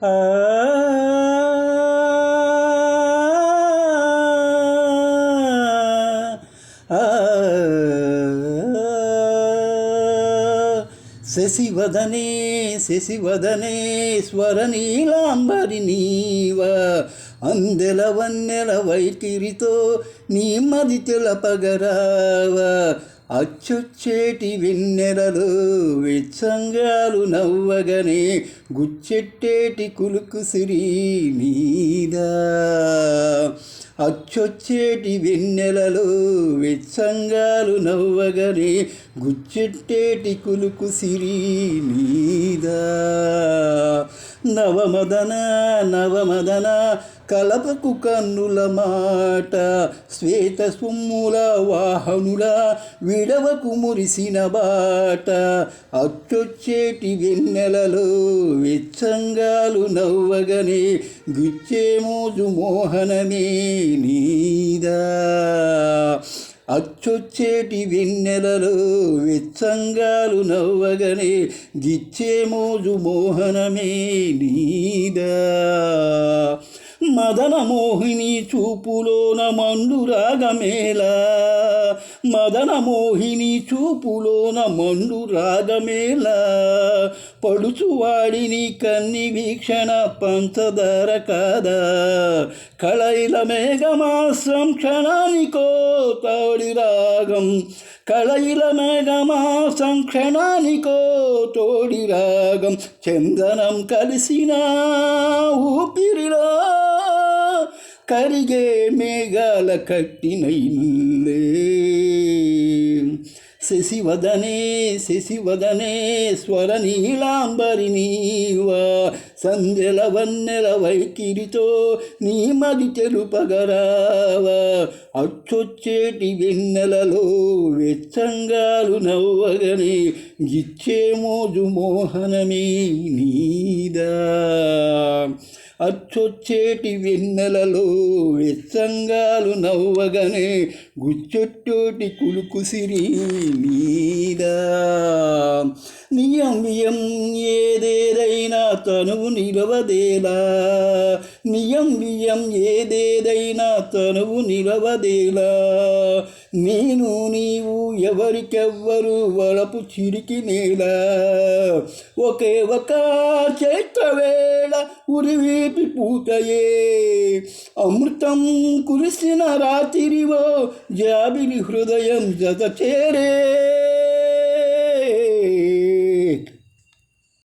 ఆ శశివదనే శశివదనే స్వరనీలాంబరి నీవ అందెల వన్నెల వైఖరితో నీ మది తెలపగరావ అచ్చొచ్చేటి వెన్నెలలో వెచ్చంగాలు నవ్వగనే గుచ్చెట్టేటి కులుకు సిరి నీదా అచ్చొచ్చేటి వెన్నెలలో వెచ్చంగాలు నవ్వగనే గుచ్చెట్టేటి కులుకు సిరి నీదా నవమదన నవమదన కలపకు కన్నుల మాట శ్వేత సొమ్ముల వాహనుల విడవకు మురిసిన బాట అచ్చొచ్చేటి వెన్నెలలో వెచ్చంగాలు నవ్వగనే గుచ్చే మోజు మోహనమే నీదా అచ్చొచ్చేటి వెన్నెలలో వెచ్చంగాలు నవ్వగనే గిచ్చే మోజు మోహనమే నీదా మదన మోహిని చూపులోన మండు రాగమేలా మదన మోహిని చూపులోన మండు రాగమేలా పడుచువాడిని కన్ని వీక్షణ పంచదార కాదా కళైల మేఘమాసం క్షణానికో తోడి రాగం కళైల మేఘమాసం క్షణానికో తోడి రాగం చందనం కలిసిన ఊపిరిలో కరిగే మేఘాల కట్టినైలే శశివదనే శశివదనే స్వరనీలాంబరి నీవా సంధ్యల వన్నెల వైఖరితో నీ మది తెలుపగరావా అచ్చొచ్చేటి వెన్నెలలో వెచ్చంగాలు నవ్వగనే గిచ్చే మోజు మోహనమే నీదా అచ్చొచ్చేటి వెన్నెలలో వెచ్చంగాలు నవ్వగనే గుచ్చెట్టోటి కులుకు సిరి నీదా నియం ఏదేదైనా తనువు నిలవదేలా నియం ఏదేదైనా తనువు నిలవదేలా నేను నీవు ఎవరికెవ్వరు వలపు చిరికి నేలా ఒకే ఒక చైత్రవేళ ఉరివీపి పూతయే అమృతం కురిసిన రాత్రివో జాబిలి హృదయం జత చేరే